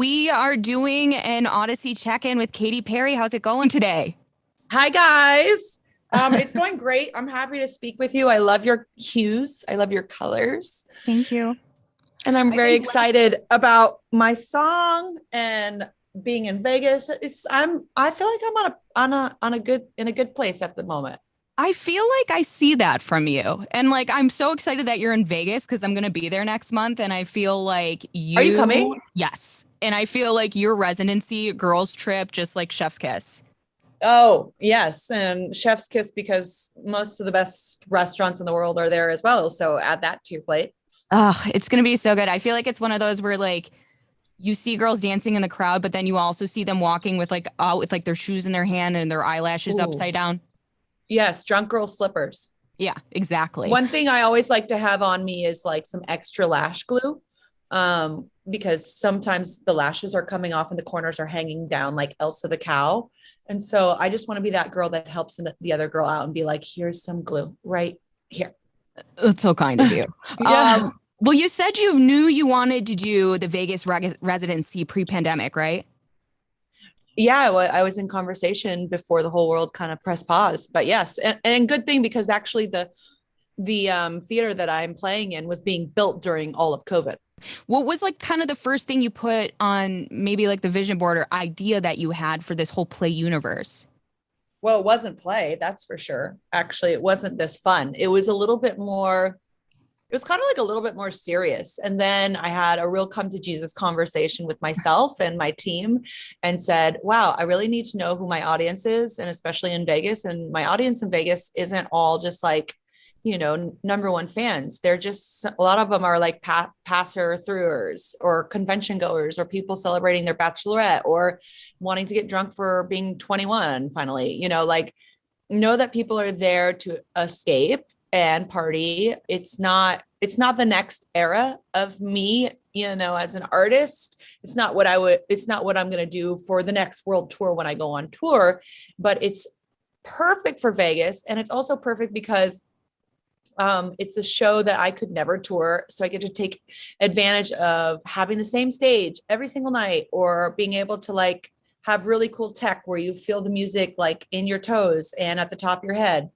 we are doing an Audacy check-in with Katy Perry. How's it going today? Hi, guys. It's going great. I'm happy to speak with you. I love your hues. I love your colors. Thank you. And I'm I very think excited about my song and being in Vegas. I feel like I'm in a good place at the moment. I feel like I see that from you. And like I'm so excited that you're in Vegas because I'm gonna be there next month. And I feel like Are you coming? yes. And I feel like your residency, girls trip, just like chef's kiss. Oh, yes. And chef's kiss because most of the best restaurants in the world are there as well. So add that to your plate. Oh, it's gonna be so good. I feel like it's one of those where like you see girls dancing in the crowd, but then you also see them walking with like out with like their shoes in their hand and their eyelashes Ooh. upside down. Yes, drunk girl slippers. Yeah, exactly. One thing I always like to have on me is like some extra lash glue. Because sometimes the lashes are coming off and the corners are hanging down like Elsa the cow. And so I just want to be that girl that helps the other girl out and be like, here's some glue right here. That's so kind of you. Yeah. Well, you said you knew you wanted to do the Vegas residency pre-pandemic, right? Yeah, I was in conversation before the whole world kind of pressed pause. But yes, and good thing because actually the theater that I'm playing in was being built during all of COVID. What was like kind of the first thing you put on maybe like the vision board or idea that you had for this whole play universe? Well, it wasn't play, that's for sure. Actually, it wasn't this fun. It was a little bit more, it was kind of like a little bit more serious. And then I had a real come to Jesus conversation with myself and my team and said, wow, I really need to know who my audience is. And especially in Vegas. And my audience in Vegas isn't all just like, number one fans. They're just, a lot of them are like passer throughers or convention goers or people celebrating their bachelorette or wanting to get drunk for being 21 finally, like know that people are there to escape and party. It's not the next era of me, as an artist. It's not what I'm going to do for the next world tour when I go on tour, but it's perfect for Vegas. And it's also perfect because it's a show that I could never tour. So I get to take advantage of having the same stage every single night or being able to like have really cool tech where you feel the music like in your toes and at the top of your head.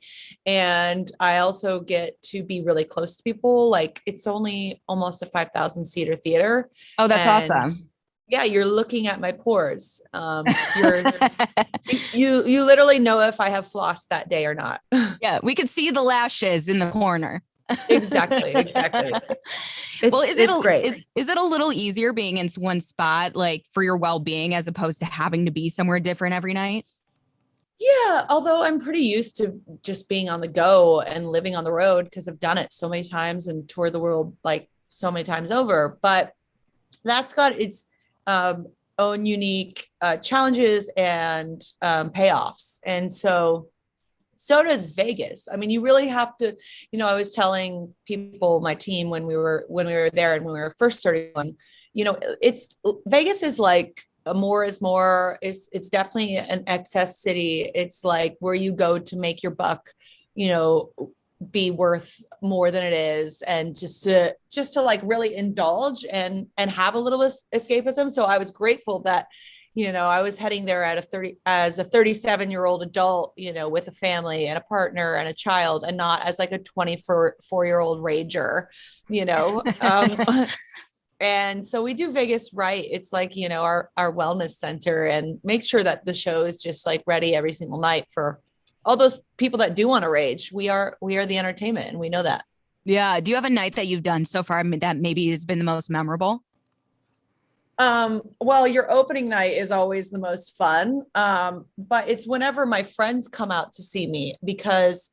And I also get to be really close to people. Like it's only almost a 5,000 seater theater. Oh, that's And awesome. yeah, you're looking at my pores. You're you literally know if I have flossed that day or not. Yeah, we could see the lashes in the corner. Exactly. Well, It's great. is it a little easier being in one spot, like for your well-being, as opposed to having to be somewhere different every night? Yeah, although I'm pretty used to just being on the go and living on the road because I've done it so many times and toured the world like so many times over. But that's got its own unique challenges and payoffs. And so does Vegas. I mean, you really have to, I was telling people, my team when we were there and when we were first starting on, it's Vegas is like more is more. It's definitely an excess city. It's like where you go to make your buck, you know, be worth more than it is, and just to like really indulge and have a little escapism. So I was grateful that I was heading there at as a 37-year-old adult, with a family and a partner and a child, and not as like a 24-year-old rager, you know. And so we do Vegas right. It's like, our wellness center, and make sure that the show is just like ready every single night for all those people that do want to rage. We are the entertainment, and we know that. Yeah. Do you have a night that you've done so far that maybe has been the most memorable? Well, your opening night is always the most fun. But it's whenever my friends come out to see me, because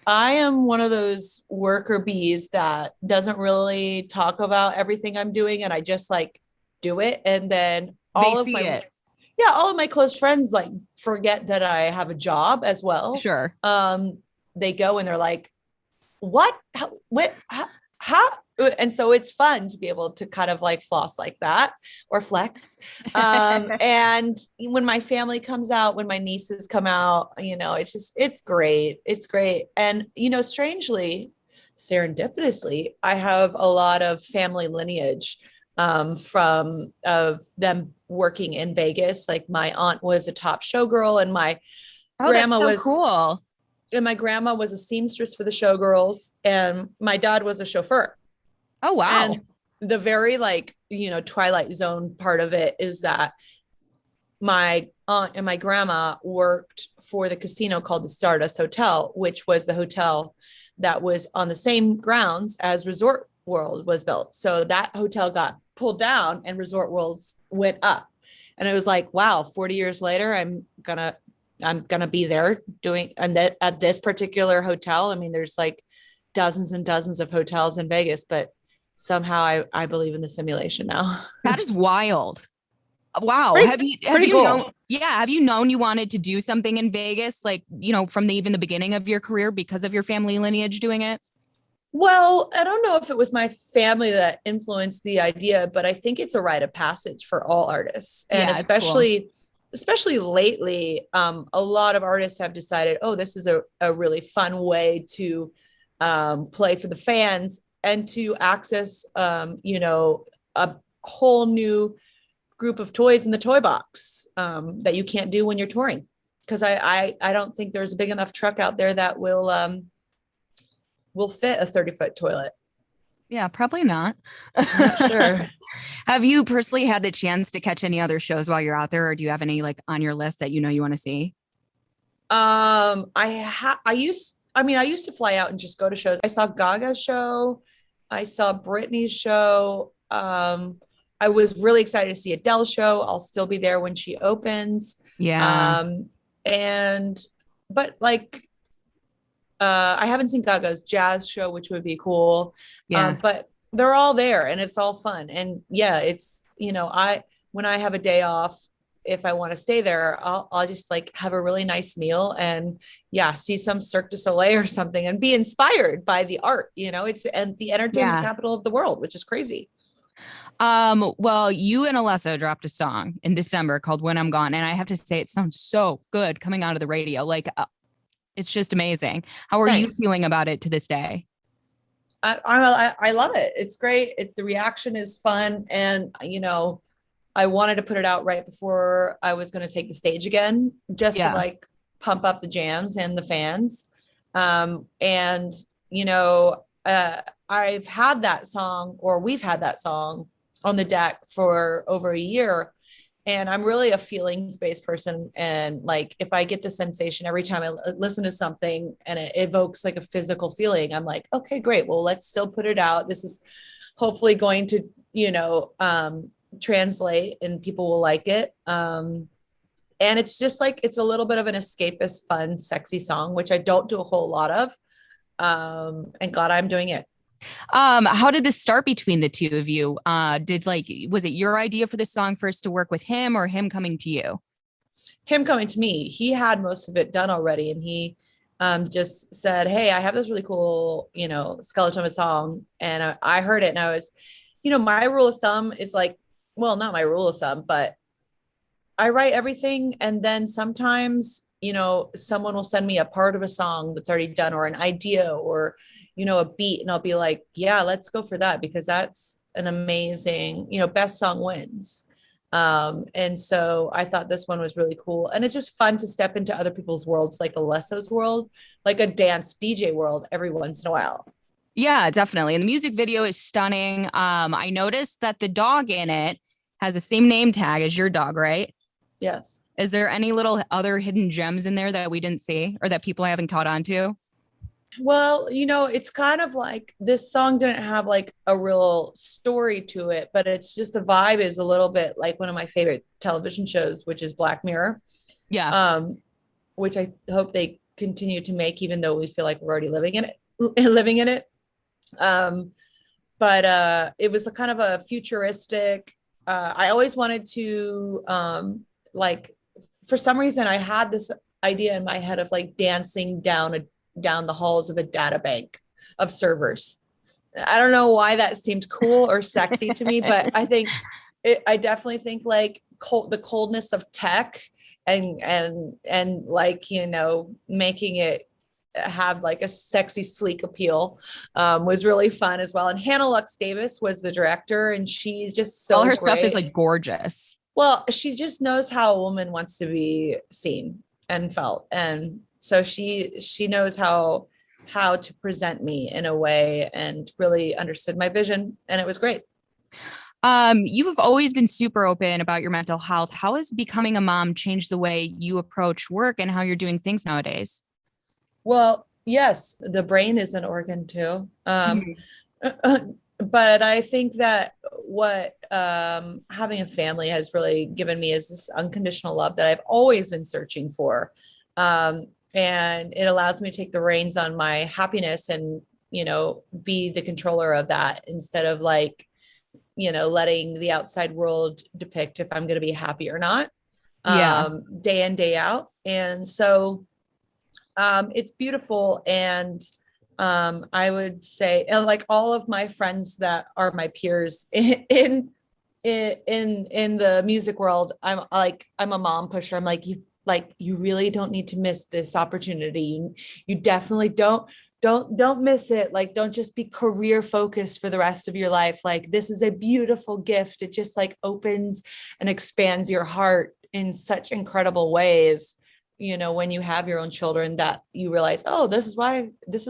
I am one of those worker bees that doesn't really talk about everything I'm doing, and I just like do it. And then They see it. yeah, all of my close friends like forget that I have a job as well. Sure. They go and they're like, what? How? And so it's fun to be able to kind of like floss like that, or flex. And when my family comes out, when my nieces come out, it's great. It's great. And, strangely, serendipitously, I have a lot of family lineage from of them working in Vegas. Like my aunt was a top showgirl, and Oh, that's grandma so was cool. my grandma was a seamstress for the showgirls, and my dad was a chauffeur. Oh, wow. And the very like, Twilight Zone part of it is that my aunt and my grandma worked for the casino called the Stardust Hotel, which was the hotel that was on the same grounds as Resort World was built. So that hotel got pulled down and Resort Worlds went up. And it was like, wow, 40 years later, I'm gonna be there doing, and that at this particular hotel. I mean, there's like dozens and dozens of hotels in Vegas, but somehow I believe in the simulation now. That is wild. Wow. pretty Have pretty you known, cool. yeah, have you known you wanted to do something in Vegas, like, from even the beginning of your career because of your family lineage doing it? Well, I don't know if it was my family that influenced the idea, but I think it's a rite of passage for all artists. And Yeah, it's cool. especially lately, a lot of artists have decided, oh, this is a really fun way to play for the fans and to access, a whole new group of toys in the toy box that you can't do when you're touring. Because I don't think there's a big enough truck out there that will fit a 30-foot toilet. Yeah, probably not. I'm not sure. Have you personally had the chance to catch any other shows while you're out there, or do you have any like on your list that you want to see? I used to fly out and just go to shows. I saw Gaga's show. I saw Britney's show. I was really excited to see Adele's show. I'll still be there when she opens. Yeah. Um, and, but like, I haven't seen Gaga's jazz show, which would be cool. Yeah. But they're all there and it's all fun. And yeah, it's, when I have a day off, if I want to stay there, I'll just like have a really nice meal and yeah, see some Cirque du Soleil or something and be inspired by the art, it's and the entertainment Yeah. capital of the world, which is crazy. Well, you and Alesso dropped a song in December called When I'm Gone. And I have to say, it sounds so good coming out of the radio. Like, it's just amazing. How are you Thanks. feeling about it to this day? I love it. It's great. The reaction is fun. And, I wanted to put it out right before I was going to take the stage again, just to Yeah. like pump up the jams and the fans. And, you know, I've had that song, or we've had that song on the deck for over a year. And I'm really a feelings based person. And like, if I get the sensation every time I listen to something and it evokes like a physical feeling, I'm like, okay, great. Well, let's still put it out. This is hopefully going to, translate and people will like it. And it's just like, it's a little bit of an escapist, fun, sexy song, which I don't do a whole lot of. And glad I'm doing it. How did this start between the two of you? Was it your idea for this song first to work with him, or him coming to you? Him coming to me, he had most of it done already. And he just said, hey, I have this really cool, skeleton of a song. And I heard it and I was, my rule of thumb is like, well, not my rule of thumb, but I write everything. And then sometimes, someone will send me a part of a song that's already done, or an idea, or, a beat. And I'll be like, yeah, let's go for that, because that's an amazing, best song wins. And so I thought this one was really cool. And it's just fun to step into other people's worlds, like Alesso's world, like a dance DJ world every once in a while. Yeah, definitely. And the music video is stunning. I noticed that the dog in it has the same name tag as your dog, right? Yes. Is there any little other hidden gems in there that we didn't see, or that people haven't caught on to? Well, it's kind of like this song didn't have like a real story to it, but it's just the vibe is a little bit like one of my favorite television shows, which is Black Mirror, Yeah. which I hope they continue to make, even though we feel like we're already living in it. But it was a kind of a futuristic. I always wanted to like, for some reason, I had this idea in my head of like dancing down the halls of a data bank of servers. I don't know why that seemed cool or sexy to me, but I definitely think like the coldness of tech and like, making it have like a sexy, sleek appeal, was really fun as well. And Hannah Lux Davis was the director, and she's just so All her great. stuff is like gorgeous. Well, she just knows how a woman wants to be seen and felt. And so she knows how to present me in a way, and really understood my vision. And it was great. You have always been super open about your mental health. How has becoming a mom changed the way you approach work and how you're doing things nowadays? Well, yes, the brain is an organ too. But I think that what having a family has really given me is this unconditional love that I've always been searching for. And it allows me to take the reins on my happiness and, be the controller of that, instead of like, letting the outside world depict if I'm going to be happy or not, day in, day out. And so it's beautiful. And I would say, and like all of my friends that are my peers in the music world, I'm a mom pusher. I'm like, you really don't need to miss this opportunity. You definitely don't miss it. Like, don't just be career focused for the rest of your life. Like, this is a beautiful gift. It just like opens and expands your heart in such incredible ways. When you have your own children, that you realize, oh, this is why this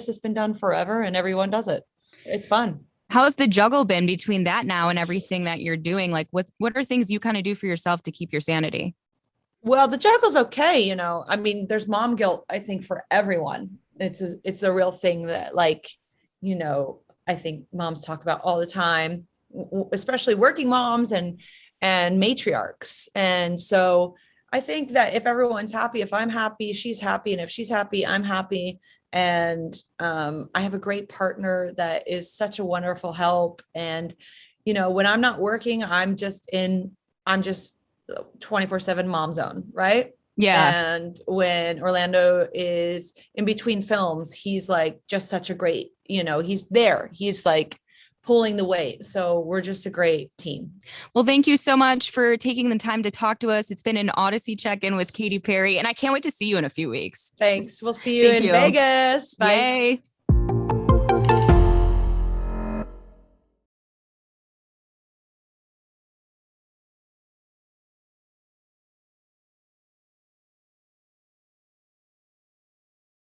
has been done forever, and everyone does it. It's fun. How has the juggle been between that now and everything that you're doing? Like, what are things you kind of do for yourself to keep your sanity? Well, the juggle's okay. I mean, there's mom guilt, I think, for everyone. It's a real thing that, like, I think moms talk about all the time, especially working moms and matriarchs. And so I think that if everyone's happy, if I'm happy, she's happy. And if she's happy, I'm happy. And I have a great partner that is such a wonderful help. And, when I'm not working, I'm just 24/7 mom zone. Right. Yeah. And when Orlando is in between films, he's like just such a great, he's there. He's like pulling the weight. So we're just a great team. Well, thank you so much for taking the time to talk to us. It's been an Audacy check-in with Katy Perry, and I can't wait to see you in a few weeks. Thanks. We'll see you in Vegas. Bye. Yay.